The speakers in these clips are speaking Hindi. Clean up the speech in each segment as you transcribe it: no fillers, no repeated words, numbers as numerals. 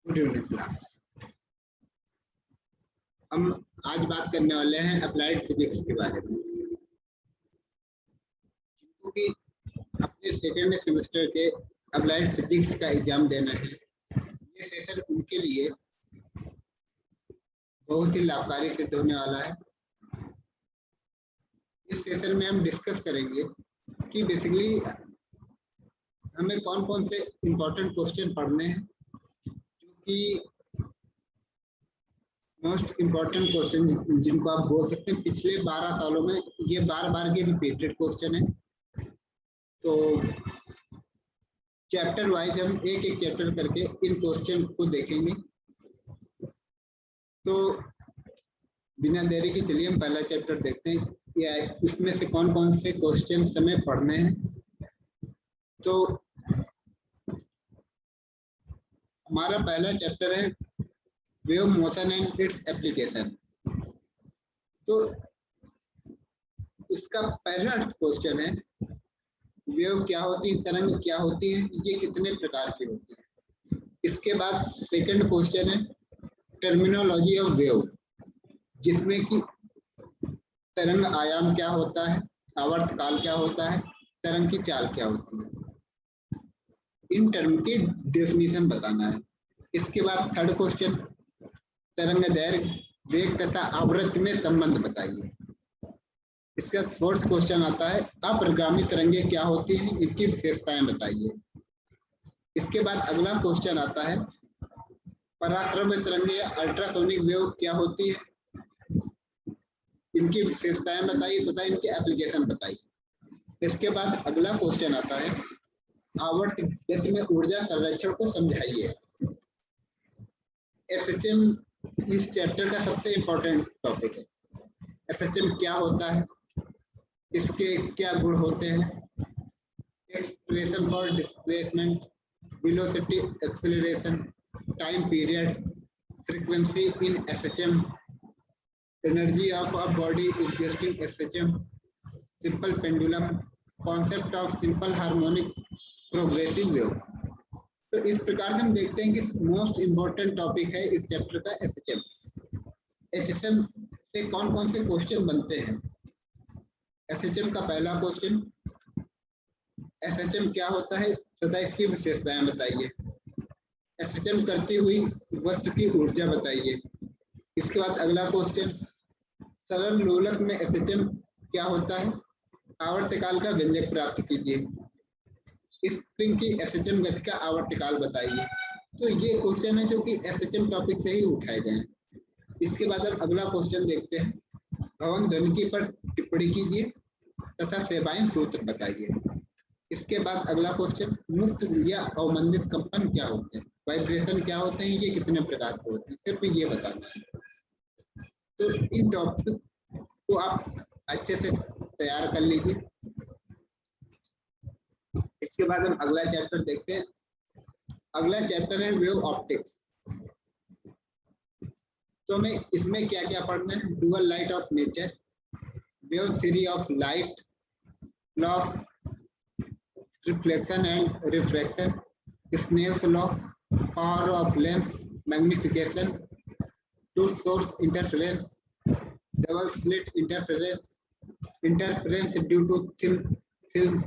Good evening class. हम आज बात करने वाले हैं अप्लाइड फिजिक्स के बारे में, क्योंकि अपने सेकेंड सेमेस्टर के अप्लाइड फिजिक्स का एग्जाम देना है। ये सेशन उनके लिए बहुत ही लाभकारी सिद्ध होने वाला है। इस सेशन में हम डिस्कस करेंगे कि बेसिकली हमें कौन कौन से इम्पोर्टेंट क्वेश्चन पढ़ने हैं, जो कि मोस्ट इम्पोर्टेंट क्वेश्चन जिनको आप बोल सकते हैं पिछले 12 सालों में ये बार बार के रिपीटेड क्वेश्चन है। तो चैप्टर वाइज हम एक एक चैप्टर करके इन क्वेश्चन को देखेंगे। तो बिना देरी के चलिए हम पहला चैप्टर देखते हैं या इसमें से कौन कौन से क्वेश्चन हमें पढ़ने हैं। तो हमारा पहला चैप्टर है wave motion and its application. तो इसका पहला क्वेश्चन है वेव क्या होती है, तरंग क्या होती है, ये कितने प्रकार की होती है। इसके बाद सेकंड क्वेश्चन है टर्मिनोलॉजी ऑफ वेव, जिसमें कि तरंग आयाम क्या होता है, आवर्तकाल क्या होता है, तरंग की चाल क्या होती है, इन टर्म की डेफिनेशन बताना है। इसके बाद थर्ड क्वेश्चन तरंग दैर्घ्य, वेग तथा आवृत्ति में संबंध बताइए। इसका फोर्थ क्वेश्चन आता है अपरिगामी तरंगें क्या होती हैं, इनकी विशेषताएं बताइए। इसके बाद अगला क्वेश्चन आता है पराश्रव्य तरंगें या अल्ट्रासोनिक वेव क्या होती है, इनकी विशेषताएं बताइए तथा इनके एप्लीकेशन बताइए। इसके बाद अगला क्वेश्चन आता है आवर्त गति में ऊर्जा संरक्षण को समझाइए। एसएचएम इस चैप्टर का सबसे इम्पोर्टेंट टॉपिक है। एसएचएम क्या होता है, इसके क्या गुण होते हैं, expression for displacement, velocity, acceleration, time period, frequency in SHM, energy of a body existing SHM, simple pendulum, concept of simple harmonic progressive wave. तो इस प्रकार से हम देखते हैं कि मोस्ट इम्पोर्टेंट टॉपिक है इस चैप्टर का एसएचएम। एसएचएम से कौन कौन से क्वेश्चन बनते हैं। एसएचएम का पहला क्वेश्चन एसएचएम क्या होता है तथा इसकी विशेषताएं बताइए। एसएचएम करती हुई वस्तु की ऊर्जा बताइए। इसके बाद अगला क्वेश्चन सरल लोलक में एसएचएम क्या होता है, आवर्तकाल का व्यंजक प्राप्त कीजिए। स्प्रिंग की एसएचएम गति का आवर्तकाल बताइए। तो ये क्वेश्चन है जो कि एसएचएम टॉपिक से ही उठाए गए हैं। इसके बाद हम अगला क्वेश्चन देखते हैं भवन ध्वनिकी पर टिप्पणी कीजिए तथा सेवाएं सूत्र बताइए। इसके बाद अगला क्वेश्चन मुक्त या अवमंदित कंपन क्या होते हैं, वाइब्रेशन क्या होते हैं, ये कितने प्रकार के होते हैं, सिर्फ ये बताना है। तो इन टॉपिक को आप अच्छे से तैयार कर लीजिए। इसके बाद हम अगला चैप्टर देखते हैं। अगला चैप्टर है वेव ऑप्टिक्स। तो हमें इसमें क्या क्या पढ़ना है, dual light of nature, wave theory of light, law of reflection and refraction, Snell's law, power of lens magnification, two source interference, double slit interference, interference due to thin film,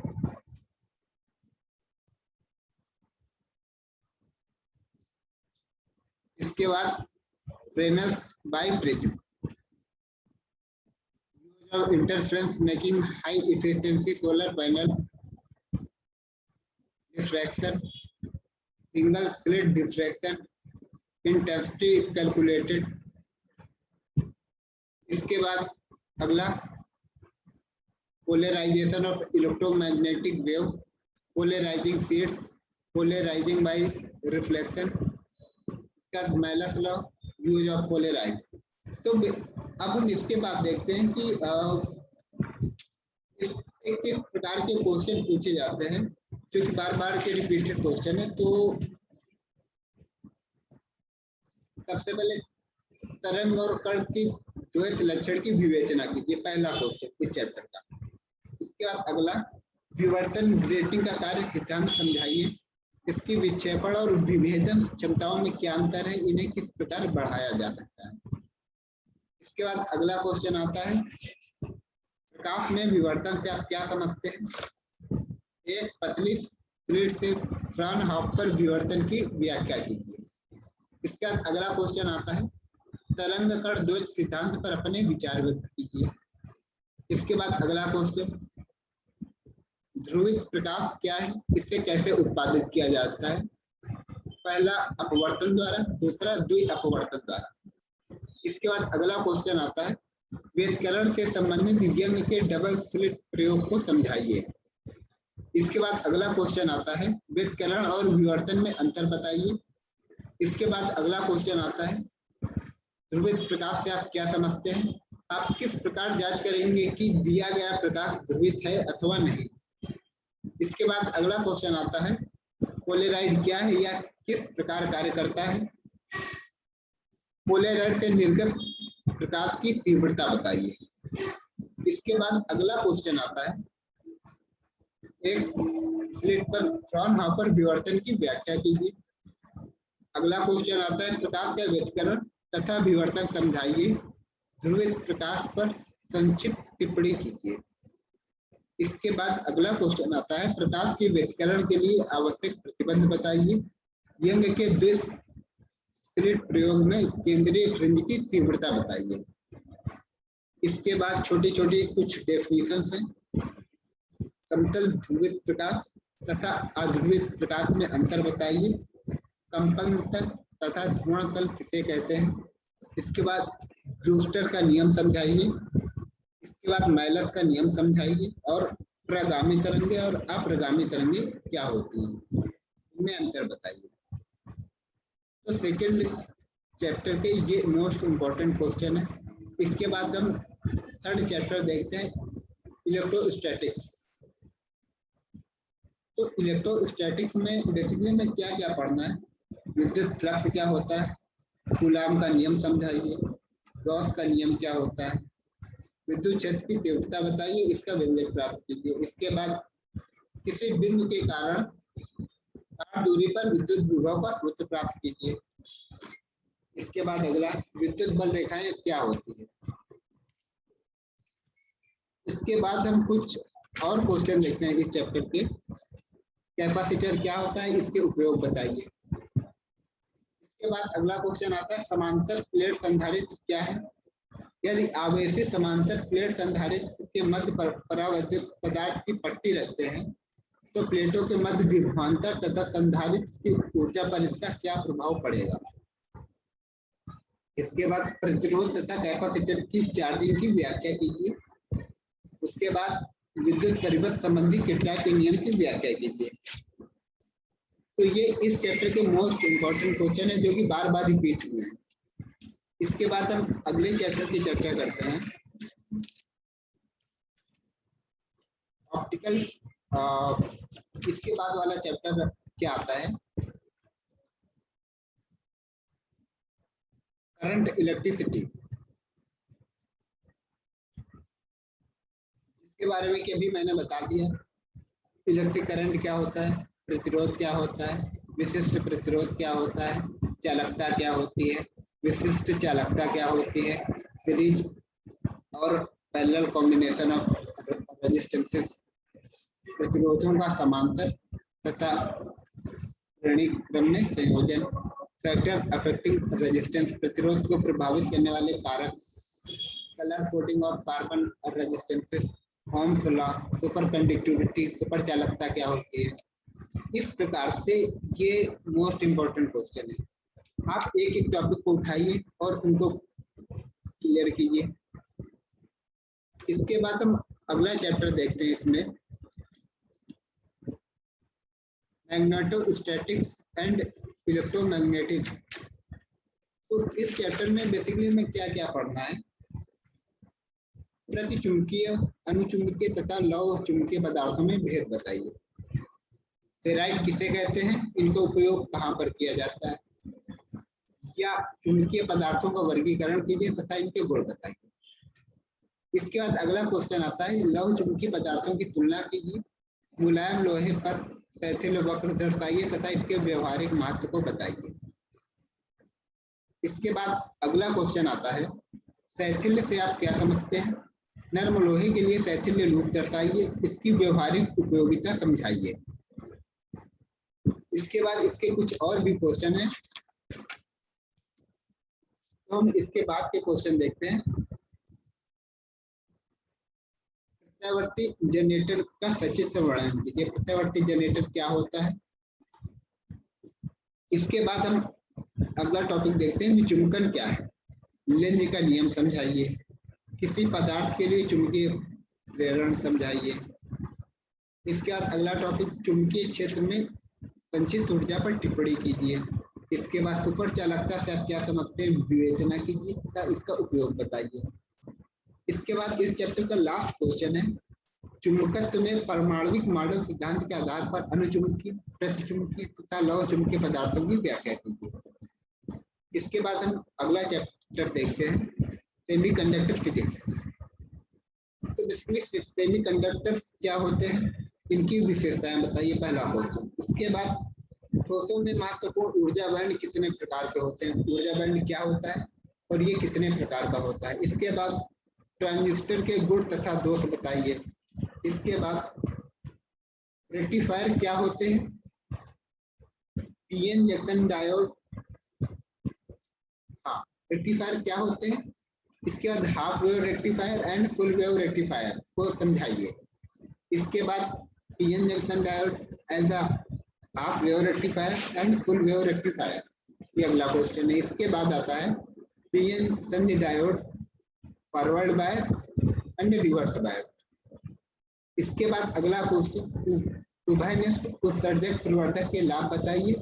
इसके बाद Fresnel's biprism, use of interference making high efficiency solar panel, diffraction, single slit diffraction, intensity calculated. इसके बाद अगला polarisation of electromagnetic wave, polarising sheets, polarising by reflection, इसका Malus law, use of Polaroid. तो अब हम इसके बाद देखते हैं कि किस प्रकार के क्वेश्चन पूछे जाते हैं, क्योंकि बार बार के रिपीटेड क्वेश्चन है। तो सबसे पहले तरंग और कण की द्वैत लक्षण की विवेचना कीजिए, पहला क्वेश्चन इस चैप्टर का। इसके बाद अगला विवर्तन ग्रेटिंग का कार्य सिद्धांत समझाइए। इसकी विक्षेपण और विभेदन क्षमताओं में क्या अंतर है, इन्हें किस प्रकार बढ़ाया जा सकता है। इसके बाद अगला क्वेश्चन आता है, प्रकाश में विवर्तन से आप क्या समझते हैं। एक पतली स्लिट से फ्राउनहोफर विवर्तन की व्याख्या कीजिए। इसके बाद अगला क्वेश्चन आता है, तरंग कण द्वैत सिद्धांत पर अपने विचार व्यक्त कीजिए। इसके बाद अगला क्वेश्चन, ध्रुवित प्रकाश क्या है, इसे कैसे उत्पादित किया जाता है। पहला अपवर्तन द्वारा, दूसरा द्वि अपवर्तन द्वारा। इसके बाद अगला क्वेश्चन आता है, व्यतिकरण से संबंधित यंग के डबल स्लिट प्रयोग को समझाइए। इसके बाद अगला क्वेश्चन आता है, व्यतिकरण और विवर्तन में अंतर बताइए। इसके बाद अगला क्वेश्चन आता है, ध्रुवित प्रकाश से आप क्या समझते हैं। आप किस प्रकार जांच करेंगे कि दिया गया प्रकाश ध्रुवित है अथवा नहीं। इसके बाद अगला क्वेश्चन आता है, पोलेराइड क्या है या किस प्रकार कार्य करता है। पोलेराइड से निर्गत प्रकाश की तीव्रता बताइए। इसके बाद अगला क्वेश्चन आता है, एक स्लिट पर फ्राउनहोफर विवर्तन की व्याख्या कीजिए। अगला क्वेश्चन आता है, प्रकाश का व्यतिकरण तथा विवर्तन समझाइए। ध्रुवित प्रकाश पर संक्षिप्त टिप्पणी कीजिए। इसके बाद अगला क्वेश्चन आता है, प्रकाश के व्यतिकरण के लिए आवश्यक प्रतिबंध बताइए। यंग के द्वि स्लिट प्रयोग में केंद्रीय फ्रिंज की तीव्रता बताइए। इसके बाद छोटी छोटी कुछ डेफिनेशंस हैं। समतल ध्रुवित प्रकाश तथा अध्रुवित प्रकाश में अंतर बताइए। कंपन तल तथा ध्रुवण तल किसे कहते हैं। इसके बाद ब्रूस्टर का नियम समझाइए। इसके बाद मैलस का नियम समझाइए और प्रगामी तरंगे और अप्रगामी तरंगे क्या होती हैं, इनमें अंतर बताइए। तो सेकंड चैप्टर के ये मोस्ट इम्पोर्टेंट क्वेश्चन है। इसके बाद हम थर्ड चैप्टर देखते हैं, इलेक्ट्रोस्टैटिक्स। तो इलेक्ट्रोस्टैटिक्स में बेसिकली में क्या क्या पढ़ना है, विद्युत फ्लक्स क्या होता है, कूलाम का नियम समझाइए, गॉस का नियम क्या होता है, विद्युत क्षेत्र की तीव्रता बताइए, इसका व्यंजक प्राप्त कीजिए। इसके बाद किसी बिंदु के कारण r दूरी पर विद्युत विभव का सूत्र प्राप्त कीजिए। इसके बाद अगला, विद्युत बल रेखाएं क्या होती है। इसके बाद हम कुछ और क्वेश्चन देखते हैं इस चैप्टर के। कैपेसिटर क्या होता है, इसके उपयोग बताइए। इसके बाद अगला क्वेश्चन आता है, समांतर प्लेट संधारित्र क्या है। यदि आवेशी समांतर प्लेट संधारित्र के मध्य परावैद्युत पदार्थ की पट्टी रखते हैं तो प्लेटों के मध्य विभवांतर तथा संधारित्र की ऊर्जा पर इसका क्या प्रभाव पड़ेगा। इसके बाद प्रतिरोध तथा कैपेसिटर की चार्जिंग की व्याख्या कीजिए। उसके बाद विद्युत परिपथ संबंधी किरचॉफ के नियम की व्याख्या कीजिए। तो ये इस चैप्टर के मोस्ट इम्पोर्टेंट क्वेश्चन है जो कि बार बार रिपीट हुए हैं। इसके बाद हम अगले चैप्टर की चर्चा करते हैं, ऑप्टिकल। इसके बाद वाला चैप्टर क्या आता है, करंट इलेक्ट्रिसिटी। इसके बारे में अभी मैंने बता दिया, इलेक्ट्रिक करंट क्या होता है, प्रतिरोध क्या होता है, विशिष्ट प्रतिरोध क्या होता है, चालकता क्या होती है, विशिष्ट चालकता क्या होती है, सीरीज और पैरेलल कॉम्बिनेशन ऑफ रेजिस्टेंसेस, प्रतिरोधों का समांतर तथा श्रेणी क्रम में संयोजन, फैक्टर अफेक्टिंग रेजिस्टेंस, प्रतिरोध को प्रभावित करने वाले कारक, कलर कोडिंग ऑफ कार्बन और resistances, Ohm's law, super conductivity, super चालकता क्या होती है। इस प्रकार से ये मोस्ट इम्पोर्टेंट क्वेश्चन है। आप एक एक टॉपिक को उठाइए और उनको क्लियर कीजिए। इसके बाद हम अगला चैप्टर देखते हैं, इसमें मैग्नेटोस्टैटिक्स एंड इलेक्ट्रोमैग्नेटिज्म। तो इस चैप्टर में बेसिकली में क्या क्या पढ़ना है, प्रतिचुंबकीय, अनुचुंबकीय तथा लौह चुंबकीय पदार्थों में भेद बताइए। फेराइट किसे कहते हैं, इनका उपयोग कहाँ पर किया जाता है, या चुंबकीय पदार्थों का वर्गीकरण कीजिए तथा इनके गुण बताइए। इसके बाद अगला क्वेश्चन आता है, लौह चुंबकीय पदार्थों की तुलना कीजिए। मुलायम लोहे पर शैथिल्य वक्र दर्शाइए तथा इसके व्यवहारिक महत्व को बताइए। इसके बाद अगला क्वेश्चन आता है, शैथिल्य से आप क्या समझते हैं? नर्म लोहे के लिए शैथिल्य लूप दर्शाइए, इसकी व्यवहारिक उपयोगिता समझाइए। इसके बाद इसके कुछ और भी क्वेश्चन हैं, तो हम इसके बाद के क्वेश्चन देखते हैं। प्रत्यावर्ती जनरेटर का सचित्र वर्णन कीजिए। प्रत्यावर्ती जनरेटर क्या होता है? इसके बाद हम अगला टॉपिक देखते हैं, चुंबकन क्या है? लेंज का नियम समझाइए। किसी पदार्थ के लिए चुंबकीय प्रेरण समझाइए। इसके बाद अगला टॉपिक, चुंबकीय क्षेत्र में संचित ऊर्जा पर टिप्पणी कीजिए। इसके बाद सुपर चालकता से आप क्या समझते हैं? विवेचना कीजिए तथा इसका उपयोग बताइए। इसके बाद इस चैप्टर का लास्ट क्वेश्चन है, चुंबकत्व में परमाणविक मॉडल सिद्धांत के आधार पर अनुचुंबकीय, प्रतिचुंबकीय तथा लौह चुंबकीय पदार्थों की व्याख्या कीजिए। इसके बाद हम अगला चैप्टर देखते हैं, सेमीकंडक्टर फिजिक्स। तो बेसिकली सेमीकंडक्टर्स क्या होते हैं, इनकी विशेषताएं बताइए, पहला क्वेश्चन। इसके बाद ठोसों में महत्वपूर्ण ऊर्जा बैंड कितने प्रकार के होते हैं? ऊर्जा बैंड क्या होता है और ये कितने प्रकार का होता है? इसके बाद ट्रांजिस्टर के गुण तथा दोष बताइए। इसके बाद रेक्टिफायर क्या होते हैं? पीएन जंक्शन डायोड, हाँ, रेक्टिफायर क्या होते हैं? इसके बाद half wave rectifier and full wave rectifier को समझाइए। इसके बाद PN junction diode as a half wave rectifier and full wave rectifier, ये अगला क्वेश्चन है। इसके बाद आता है पीएन संधि diode, forward bias and reverse bias. इसके बाद अगला क्वेश्चन, उभयनिष्ठ उत्सर्जक प्रवर्धक के लाभ बताइए।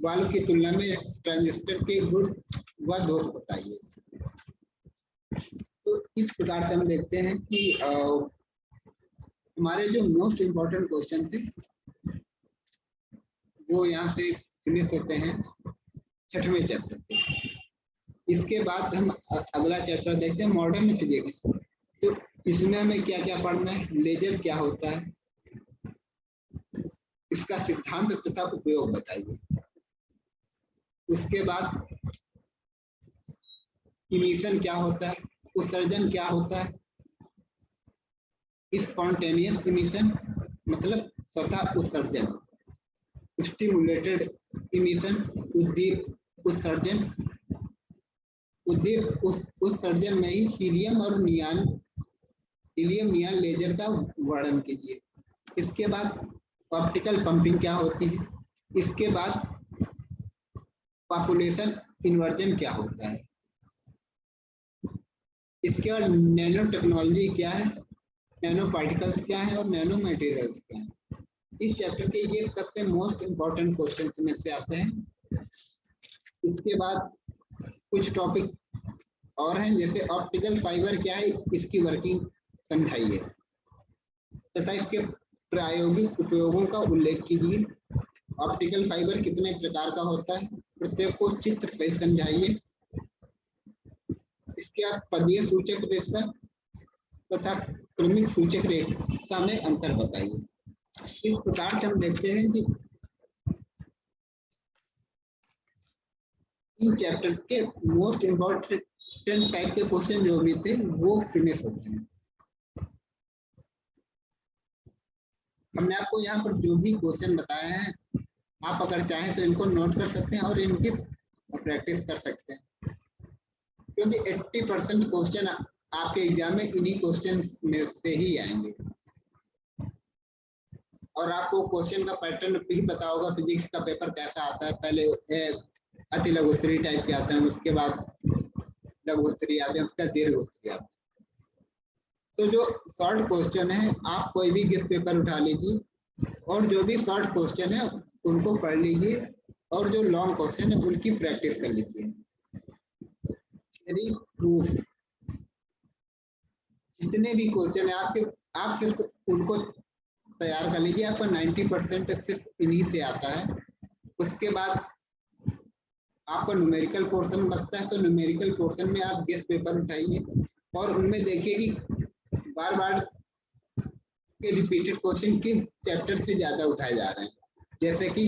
वाल्व की तुलना में ट्रांजिस्टर के गुण व दोष बताइए। तो इस प्रकार से हम देखते हैं कि हमारे जो मोस्ट इम्पोर्टेंट क्वेश्चन थे वो यहाँ से फिनिश होते हैं 6वें चैप्टर पे। इसके बाद हम अगला चैप्टर देखते हैं, मॉडर्न फिजिक्स। तो इसमें हमें क्या क्या पढ़ना है? लेजर क्या होता है, इसका सिद्धांत तथा उपयोग बताइए। उसके बाद इमिशन क्या होता है, उत्सर्जन क्या होता है, स्पॉन्टेनियस इमिशन मतलब स्वतः उत्सर्जन, स्टिमुलेटेड इमिशन उद्दीपित उत्सर्जन, उद्दीपित उत्सर्जन में ही हीलियम और नियॉन लेजर का वर्णन कीजिए। इसके बाद ऑप्टिकल पंपिंग क्या होती है। इसके बाद पॉपुलेशन इन्वर्जन क्या होता है। इसके बाद नैनो टेक्नोलॉजी क्या है, नैनो पार्टिकल्स क्या है और नैनो मटेरियल्स क्या है। इस चैप्टर के ये सबसे मोस्ट इम्पोर्टेंट क्वेश्चंस में से आते हैं। इसके बाद कुछ टॉपिक और हैं, जैसे ऑप्टिकल फाइबर क्या है, इसकी वर्किंग समझाइए तथा इसके प्रायोगिक उपयोगों का उल्लेख कीजिए। ऑप्टिकल फाइबर कितने प्रकार का होता है, प्रत्येक को चित्र से समझाइए। इसके बाद पदीय सूचक रेखा तथा क्रमिक सूचक रेखा में अंतर बताइए। इस प्रकार से हम देखते हैं कि इन चैप्टर्स के मोस्ट इम्पोर्टेंट टाइप के क्वेश्चन जो भी थे वो फिनिश होते हैं। हमने आपको यहाँ पर जो भी क्वेश्चन बताए हैं, आप अगर चाहें तो इनको नोट कर सकते हैं और इनकी प्रैक्टिस कर सकते हैं, क्योंकि 80% क्वेश्चन आपके एग्जाम में इन्हीं क्वेश्चन में से ही आएंगे। और आपको क्वेश्चन का पैटर्न भी पता होगा, फिजिक्स का पेपर कैसा आता है। पहले अति लघुत्तरी टाइप के आते हैं, उसके बाद लघुत्तरी आते हैं, उसका दीर्घोत्तरी आते हैं। तो जो शॉर्ट क्वेश्चन है आप कोई भी गेस पेपर उठा लीजिए और जो भी शॉर्ट क्वेश्चन है उनको पढ़ लीजिए और जो लॉन्ग क्वेश्चन है उनकी प्रैक्टिस कर लीजिए। प्रूफ जितने भी क्वेश्चन है आपके, आप सिर्फ उनको तैयार कर लीजिए, आपका 90% सिर्फ इन्हीं से आता है। उसके बाद आपका न्यूमेरिकल पोर्शन बचता है, तो न्यूमेरिकल पोर्शन में आप गेस पेपर उठाइए और उनमें देखिए कि बार बार के रिपीटेड क्वेश्चन किस चैप्टर से ज्यादा उठाए जा रहे हैं। जैसे कि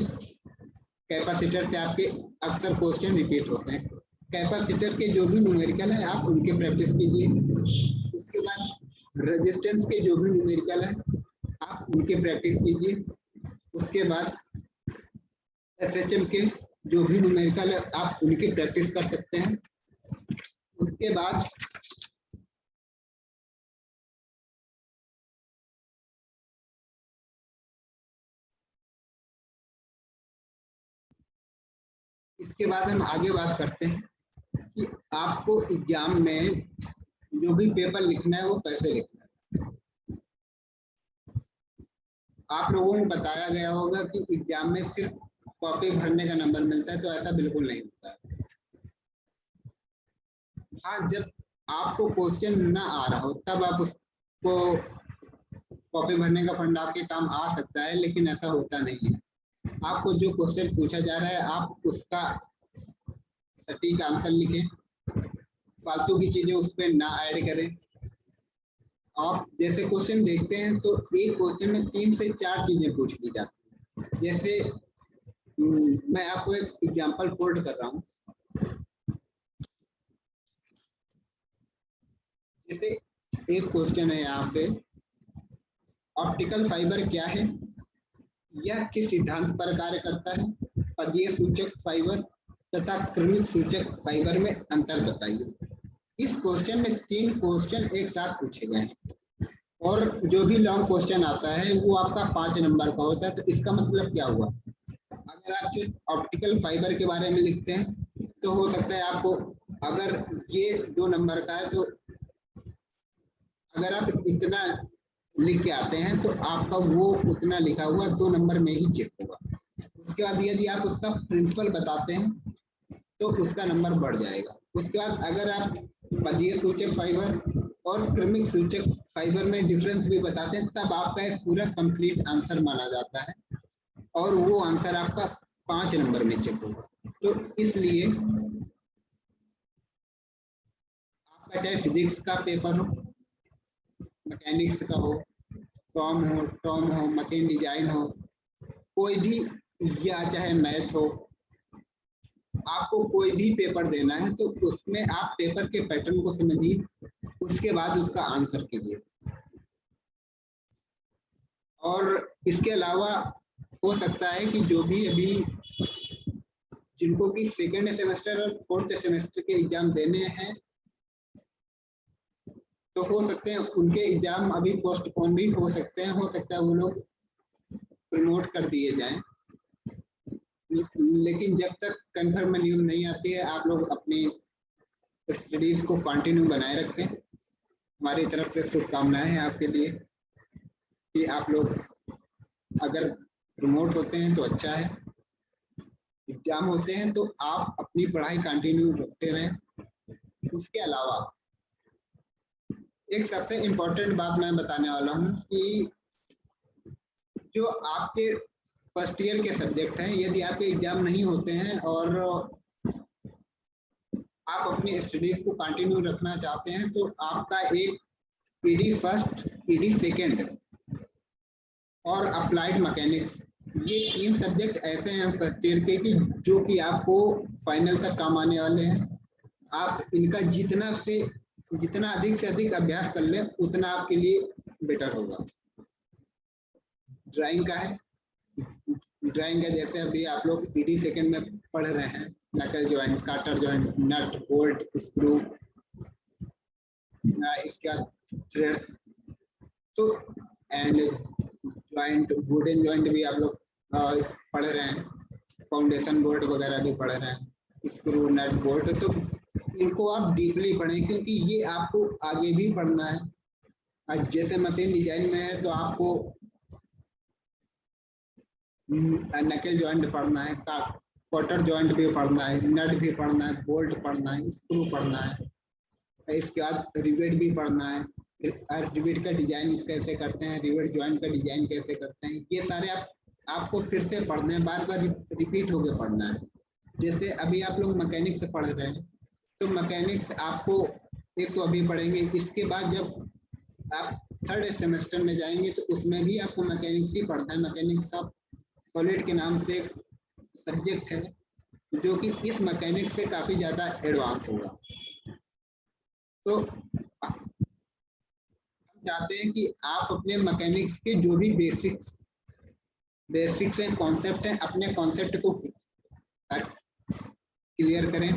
कैपेसिटर से आपके अक्सर क्वेश्चन रिपीट होते हैं। कैपेसिटर के जो भी न्यूमेरिकल है आप उनके प्रैक्टिस कीजिए। उसके बाद रेजिस्टेंस के जो भी न्यूमेरिकल है आप उनके प्रैक्टिस कीजिए। उसके बाद एसएचएम के जो भी न्यूमेरिकल है आप उनकी प्रैक्टिस कर सकते हैं। उसके बाद हम आगे बात करते हैं कि आपको एग्जाम में जो भी पेपर लिखना है वो कैसे लिखना है। आप लोगों को बताया गया होगा कि एग्जाम में सिर्फ कॉपी भरने का नंबर मिलता है, तो ऐसा बिल्कुल नहीं होता है। हाँ, जब आपको क्वेश्चन ना आ रहा हो तब आप उसको कॉपी भरने का फंड आपके काम आ सकता है, लेकिन ऐसा होता नहीं है। आपको जो क्वेश्चन पूछा जा रहा है आप उसका सटीक आंसर लिखें, फालतू की चीजें उस पर ना ऐड करें। आप जैसे क्वेश्चन देखते हैं तो एक क्वेश्चन में 3 से 4 चीजें पूछ ली जाती हैं। जैसे मैं आपको एक एग्जांपल कोट कर रहा हूँ। जैसे एक क्वेश्चन है यहाँ पे, ऑप्टिकल फाइबर क्या है, यह किस सिद्धांत पर कार्य करता है, पदीय सूचक फाइबर तथा क्रमिक सूचक फाइबर में अंतर बताइए। इस क्वेश्चन में 3 क्वेश्चन एक साथ पूछे गए हैं और जो भी लॉन्ग क्वेश्चन आता है वो आपका 5 नंबर का होता है। तो इसका मतलब क्या हुआ, अगर आप सिर्फ ऑप्टिकल फाइबर के बारे में लिखते हैं तो हो सकता है आपको, अगर ये 2 नंबर का है तो अगर आप इतना लिख के आते हैं तो आपका वो उतना लिखा हुआ 2 नंबर में ही चेक होगा। उसके बाद यदि आप उसका प्रिंसिपल बताते हैं तो उसका नंबर बढ़ जाएगा। उसके बाद अगर आप पदीय सूचक फाइबर और क्रमिक सूचक फाइबर में डिफरेंस भी बताते हैं तब आपका एक पूरा कंप्लीट आंसर माना जाता है और वो आंसर आपका 5 नंबर में चेक होगा। तो इसलिए आपका चाहे फिजिक्स का पेपर हो, मैकेनिक्स का हो, टॉम हो, मशीन डिजाइन हो, कोई भी, या चाहे मैथ हो, आपको कोई भी पेपर देना है तो उसमें आप पेपर के पैटर्न को समझिए, उसके बाद उसका आंसर कीजिए। और इसके अलावा हो सकता है कि जो भी अभी जिनको कि सेकेंड सेमेस्टर और 4th सेमेस्टर के एग्जाम देने हैं तो हो सकते हैं उनके एग्जाम अभी पोस्टपोन भी हो सकते हैं, हो सकता है वो लोग प्रमोट कर दिए जाएं। लेकिन जब तक कंफर्म न्यूज नहीं आती है आप लोग अपनी स्टडीज को कंटिन्यू बनाए रखें। हमारी तरफ से शुभकामनाएं हैं आपके लिए कि आप लोग अगर प्रमोट होते हैं तो अच्छा है, एग्जाम होते हैं तो आप अपनी पढ़ाई कंटिन्यू रखते रहें। उसके अलावा एक सबसे इम्पोर्टेंट बात मैं बताने वाला हूँ कि जो आपके फर्स्ट ईयर के सब्जेक्ट हैं, यदि आपके एग्जाम नहीं होते हैं और आप अपनी स्टडीज को कंटिन्यू रखना चाहते हैं तो आपका एक ईडी फर्स्ट, ईडी सेकेंड और अप्लाइड मैकेनिक्स, ये 3 सब्जेक्ट ऐसे हैं फर्स्ट ईयर के कि जो कि आपको फाइनल तक काम आने वाले हैं। आप इनका जितना अधिक से अधिक अभ्यास कर लें उतना आपके लिए बेटर होगा। ड्राइंग का है, ड्राइंग का जैसे अभी आप लोग ईडी सेकेंड में पढ़ रहे हैं, नकल जॉइंट, काटर जॉइंट, नट, बोल्ट, स्क्रू, इसका थ्रेड्स, तो एंड जॉइंट, वुडन जॉइंट भी आप लोग पढ़ रहे हैं, फाउंडेशन बोल्ट वगैरह भी पढ़ रहे हैं, स्क्रू, नट, बोल्ट, तो इनको आप डीपली पढ़ें क्योंकि ये आपको आगे भी पढ़ना है। आज जैसे मशीन डिजाइन में है तो आपको नकल जॉइंट पढ़ना है, क्वार्टर जॉइंट भी पढ़ना है, नट भी पढ़ना है, बोल्ट पढ़ना है, स्क्रू पढ़ना है, इसके बाद रिवेट भी पढ़ना है। रिवेट का डिजाइन कैसे करते हैं, रिवेट जॉइंट का डिजाइन कैसे करते हैं, ये सारे आपको फिर से पढ़ने हैं, बार बार रिपीट होकर पढ़ना है। जैसे अभी आप लोग मैकेनिक्स पढ़ रहे हैं तो मैकेनिक्स आपको एक तो अभी पढ़ेंगे, इसके बाद जब आप 3rd सेमेस्टर में जाएंगे तो उसमें भी आपको मैकेनिक्स ही पढ़ना है, मैकेनिक्स ऑफ सॉलिड के नाम से एक सब्जेक्ट है जो कि इस मैकेनिक्स से काफी ज्यादा एडवांस होगा। तो हम चाहते हैं कि आप अपने मैकेनिक्स के जो भी बेसिक्स है, कॉन्सेप्ट है, अपने कॉन्सेप्ट को क्लियर करें।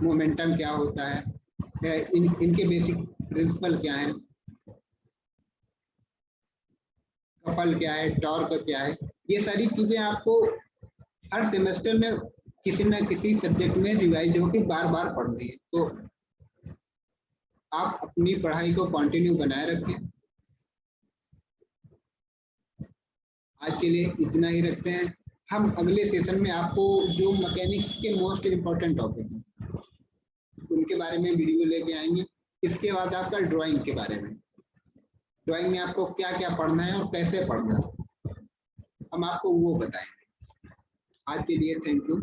मोमेंटम क्या होता है, इनके बेसिक प्रिंसिपल क्या है, कपल क्या है, टॉर्क क्या है, ये सारी चीजें आपको हर सेमेस्टर में किसी न किसी सब्जेक्ट में रिवाइज होकर बार बार पढ़नी है। तो आप अपनी पढ़ाई को कंटिन्यू बनाए रखें। आज के लिए इतना ही रखते हैं। हम अगले सेशन में आपको जो मैकेनिक्स के मोस्ट इम्पोर्टेंट टॉपिक हैं उनके बारे में वीडियो लेके आएंगे। इसके बाद आपका ड्राइंग के बारे में, ड्राइंग में आपको क्या क्या पढ़ना है और कैसे पढ़ना है, हम आपको वो बताएंगे। आज के लिए थैंक यू।